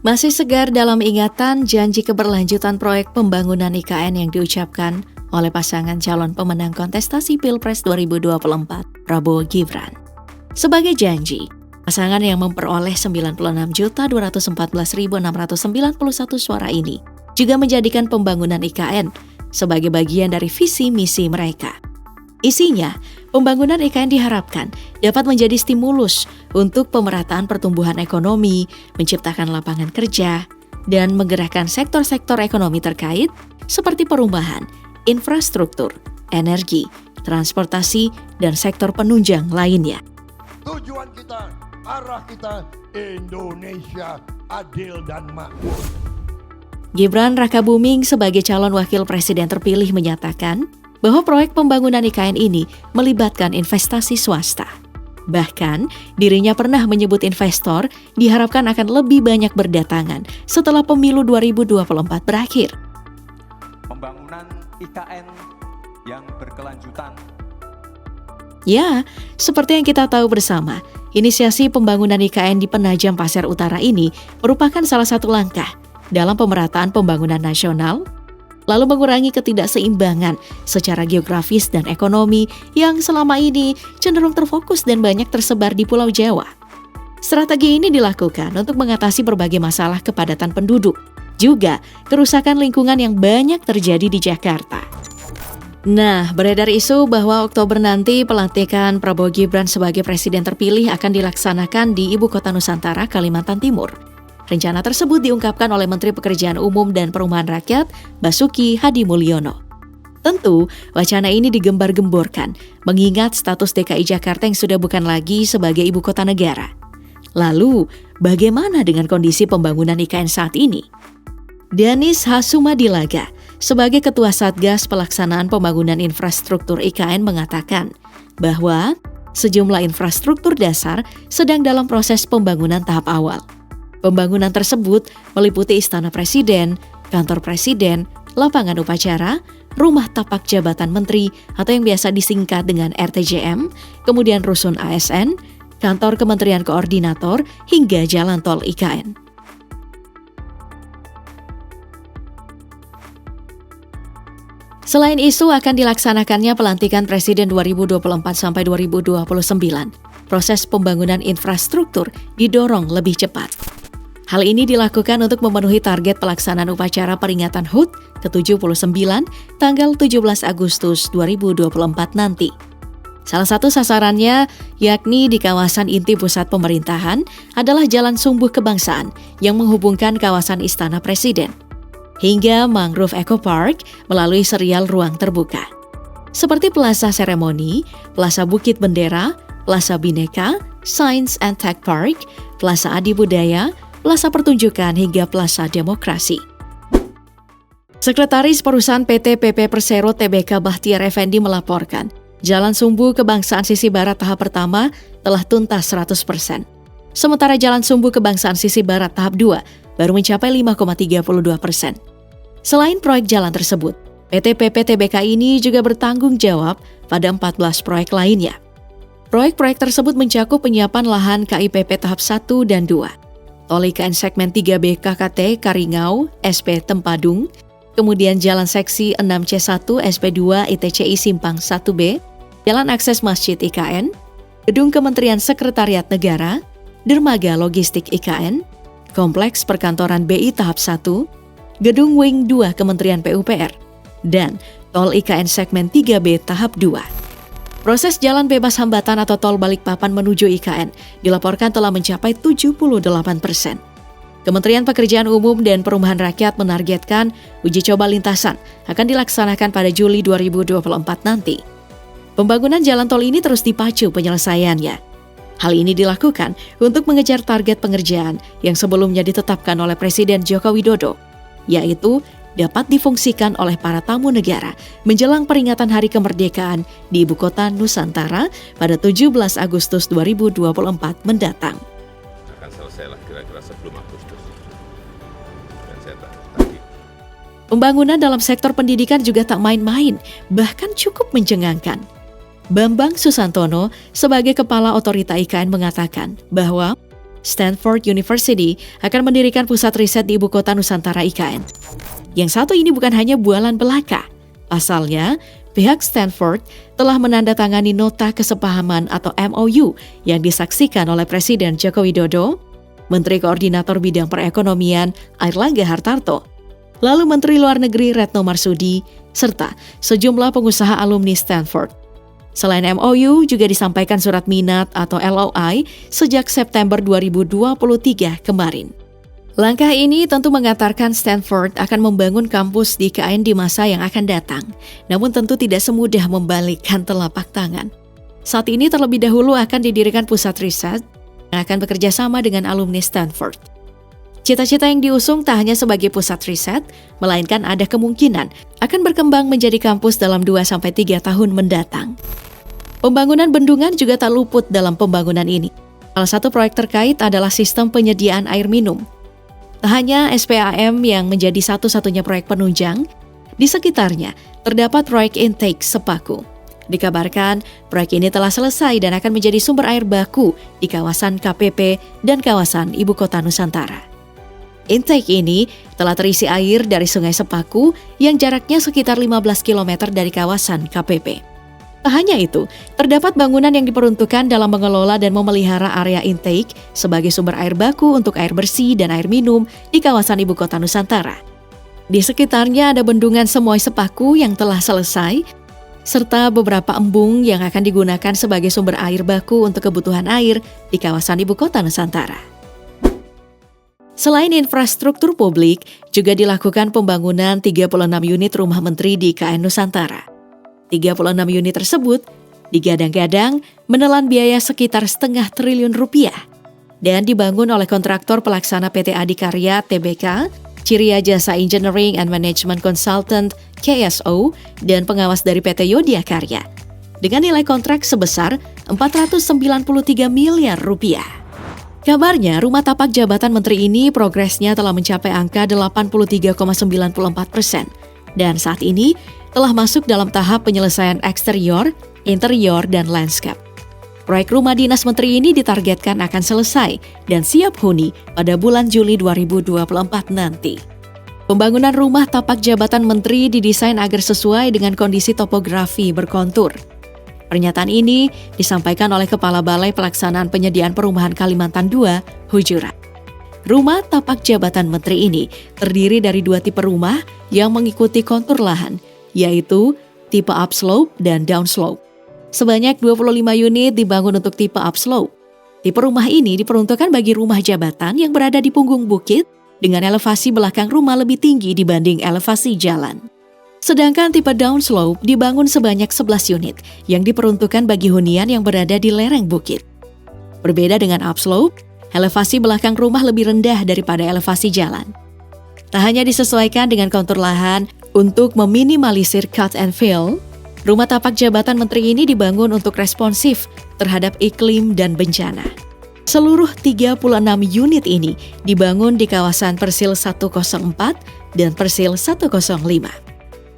Masih segar dalam ingatan janji keberlanjutan proyek pembangunan IKN yang diucapkan oleh pasangan calon pemenang kontestasi Pilpres 2024, Prabowo Gibran. Sebagai janji, pasangan yang memperoleh 96.214.691 suara ini juga menjadikan pembangunan IKN sebagai bagian dari visi misi mereka. Isinya, pembangunan IKN diharapkan dapat menjadi stimulus untuk pemerataan pertumbuhan ekonomi, menciptakan lapangan kerja, dan menggerakkan sektor-sektor ekonomi terkait seperti perumahan, infrastruktur, energi, transportasi, dan sektor penunjang lainnya. Tujuan kita, arah kita, Indonesia adil dan makmur. Gibran Rakabuming sebagai calon wakil presiden terpilih menyatakan bahwa proyek pembangunan IKN ini melibatkan investasi swasta. Bahkan, dirinya pernah menyebut investor diharapkan akan lebih banyak berdatangan setelah pemilu 2024 berakhir. Pembangunan IKN yang berkelanjutan. Ya, seperti yang kita tahu bersama, inisiasi pembangunan IKN di Penajam Pasir Utara ini merupakan salah satu langkah dalam pemerataan pembangunan nasional, lalu mengurangi ketidakseimbangan secara geografis dan ekonomi yang selama ini cenderung terfokus dan banyak tersebar di Pulau Jawa. Strategi ini dilakukan untuk mengatasi berbagai masalah kepadatan penduduk, juga kerusakan lingkungan yang banyak terjadi di Jakarta. Nah, beredar isu bahwa Oktober nanti pelantikan Prabowo Gibran sebagai presiden terpilih akan dilaksanakan di Ibu Kota Nusantara, Kalimantan Timur. Rencana tersebut diungkapkan oleh Menteri Pekerjaan Umum dan Perumahan Rakyat, Basuki Hadimulyono. Tentu, wacana ini digembar-gemborkan, mengingat status DKI Jakarta yang sudah bukan lagi sebagai ibu kota negara. Lalu, bagaimana dengan kondisi pembangunan IKN saat ini? Danis Hasumadilaga, sebagai Ketua Satgas Pelaksanaan Pembangunan Infrastruktur IKN mengatakan bahwa sejumlah infrastruktur dasar sedang dalam proses pembangunan tahap awal. Pembangunan tersebut meliputi Istana Presiden, Kantor Presiden, lapangan upacara, rumah tapak jabatan menteri atau yang biasa disingkat dengan RTJM, kemudian rusun ASN, kantor Kementerian Koordinator, hingga jalan tol IKN. Selain isu akan dilaksanakannya pelantikan Presiden 2024 sampai 2029, proses pembangunan infrastruktur didorong lebih cepat. Hal ini dilakukan untuk memenuhi target pelaksanaan upacara peringatan HUT ke-79 tanggal 17 Agustus 2024 nanti. Salah satu sasarannya, yakni di kawasan inti pusat pemerintahan, adalah Jalan Sumbuh Kebangsaan yang menghubungkan kawasan Istana Presiden hingga Mangrove Eco Park melalui serial ruang terbuka. Seperti Plaza Seremoni, Plaza Bukit Bendera, Plaza Bineka, Science and Tech Park, Plaza Adi Budaya, Plaza Pertunjukan hingga Plaza Demokrasi. Sekretaris Perusahaan PT PP Persero Tbk Bahtiar Effendi melaporkan, Jalan Sumbu Kebangsaan sisi barat tahap pertama telah tuntas 100%. Sementara Jalan Sumbu Kebangsaan sisi barat tahap 2 baru mencapai 5,32%. Selain proyek jalan tersebut, PT PP Tbk ini juga bertanggung jawab pada 14 proyek lainnya. Proyek-proyek tersebut mencakup penyiapan lahan KIPP tahap 1 dan 2. Tol IKN segmen 3B KKT Karingau, SP Tempadung, kemudian Jalan Seksi 6C1 SP2 ITCI Simpang 1B, Jalan Akses Masjid IKN, Gedung Kementerian Sekretariat Negara, Dermaga Logistik IKN, Kompleks Perkantoran BI Tahap 1, Gedung Wing 2 Kementerian PUPR, dan Tol IKN segmen 3B Tahap 2. Proses jalan bebas hambatan atau tol Balikpapan menuju IKN dilaporkan telah mencapai 78%. Kementerian Pekerjaan Umum dan Perumahan Rakyat menargetkan uji coba lintasan akan dilaksanakan pada Juli 2024 nanti. Pembangunan jalan tol ini terus dipacu penyelesaiannya. Hal ini dilakukan untuk mengejar target pengerjaan yang sebelumnya ditetapkan oleh Presiden Joko Widodo, yaitu dapat difungsikan oleh para tamu negara menjelang peringatan Hari Kemerdekaan di Ibu Kota Nusantara pada 17 Agustus 2024 mendatang. Akan selesailah kira-kira sebelum Agustus. Dan saya Pembangunan dalam sektor pendidikan juga tak main-main, bahkan cukup mencengangkan. Bambang Susantono sebagai Kepala Otorita IKN mengatakan bahwa Stanford University akan mendirikan pusat riset di ibu kota Nusantara IKN. Yang satu ini bukan hanya bualan belaka. Pasalnya, pihak Stanford telah menandatangani nota kesepahaman atau MOU yang disaksikan oleh Presiden Joko Widodo, Menteri Koordinator Bidang Perekonomian Airlangga Hartarto, lalu Menteri Luar Negeri Retno Marsudi, serta sejumlah pengusaha alumni Stanford. Selain MOU, juga disampaikan surat minat atau LOI sejak September 2023 kemarin. Langkah ini tentu mengantarkan Stanford akan membangun kampus di IKN di masa yang akan datang, namun tentu tidak semudah membalikkan telapak tangan. Saat ini terlebih dahulu akan didirikan pusat riset yang akan bekerja sama dengan alumni Stanford. Cita-cita yang diusung tak hanya sebagai pusat riset, melainkan ada kemungkinan akan berkembang menjadi kampus dalam 2-3 tahun mendatang. Pembangunan bendungan juga tak luput dalam pembangunan ini. Salah satu proyek terkait adalah sistem penyediaan air minum. Tak hanya SPAM yang menjadi satu-satunya proyek penunjang, di sekitarnya terdapat proyek intake Sepaku. Dikabarkan, proyek ini telah selesai dan akan menjadi sumber air baku di kawasan KPP dan kawasan Ibu Kota Nusantara. Intake ini telah terisi air dari Sungai Sepaku yang jaraknya sekitar 15 km dari kawasan KPP. Tak hanya itu, terdapat bangunan yang diperuntukkan dalam mengelola dan memelihara area intake sebagai sumber air baku untuk air bersih dan air minum di kawasan Ibu Kota Nusantara. Di sekitarnya ada bendungan Semoy Sepaku yang telah selesai, serta beberapa embung yang akan digunakan sebagai sumber air baku untuk kebutuhan air di kawasan Ibu Kota Nusantara. Selain infrastruktur publik, juga dilakukan pembangunan 36 unit rumah menteri di IKN Nusantara. 36 unit tersebut digadang-gadang menelan biaya sekitar $0,5 triliun dan dibangun oleh kontraktor pelaksana PT Adikarya Tbk, Ciria Jasa Engineering and Management Consultant KSO, dan pengawas dari PT Yodya Karya dengan nilai kontrak sebesar Rp493 miliar. Kabarnya, rumah tapak jabatan menteri ini progresnya telah mencapai angka 83,94% dan saat ini telah masuk dalam tahap penyelesaian eksterior, interior, dan landscape. Proyek rumah dinas menteri ini ditargetkan akan selesai dan siap huni pada bulan Juli 2024 nanti. Pembangunan rumah tapak jabatan menteri didesain agar sesuai dengan kondisi topografi berkontur. Pernyataan ini disampaikan oleh Kepala Balai Pelaksanaan Penyediaan Perumahan Kalimantan II, Hujurat. Rumah tapak jabatan menteri ini terdiri dari 2 tipe rumah yang mengikuti kontur lahan, yaitu tipe upslope dan downslope. Sebanyak 25 unit dibangun untuk tipe upslope. Tipe rumah ini diperuntukkan bagi rumah jabatan yang berada di punggung bukit dengan elevasi belakang rumah lebih tinggi dibanding elevasi jalan. Sedangkan tipe downslope dibangun sebanyak 11 unit yang diperuntukkan bagi hunian yang berada di lereng bukit. Berbeda dengan upslope, elevasi belakang rumah lebih rendah daripada elevasi jalan. Tak hanya disesuaikan dengan kontur lahan, untuk meminimalisir cut and fill, rumah tapak jabatan menteri ini dibangun untuk responsif terhadap iklim dan bencana. Seluruh 36 unit ini dibangun di kawasan Persil 104 dan Persil 105.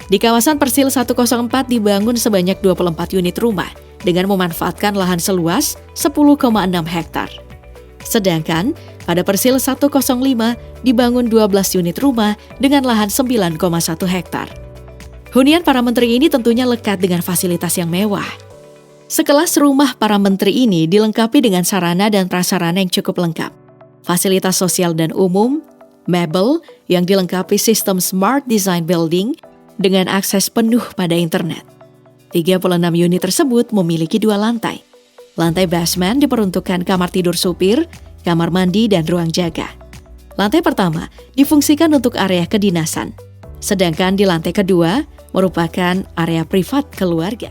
Di kawasan Persil 104 dibangun sebanyak 24 unit rumah dengan memanfaatkan lahan seluas 10,6 hektar. Sedangkan pada Persil 105 dibangun 12 unit rumah dengan lahan 9,1 hektar. Hunian para menteri ini tentunya lekat dengan fasilitas yang mewah. Sekelas rumah para menteri ini dilengkapi dengan sarana dan prasarana yang cukup lengkap. Fasilitas sosial dan umum, mebel yang dilengkapi sistem Smart Design Building dengan akses penuh pada internet. 36 unit tersebut memiliki 2 lantai. Lantai basement diperuntukkan kamar tidur supir, kamar mandi, dan ruang jaga. Lantai pertama difungsikan untuk area kedinasan, sedangkan di lantai kedua merupakan area privat keluarga.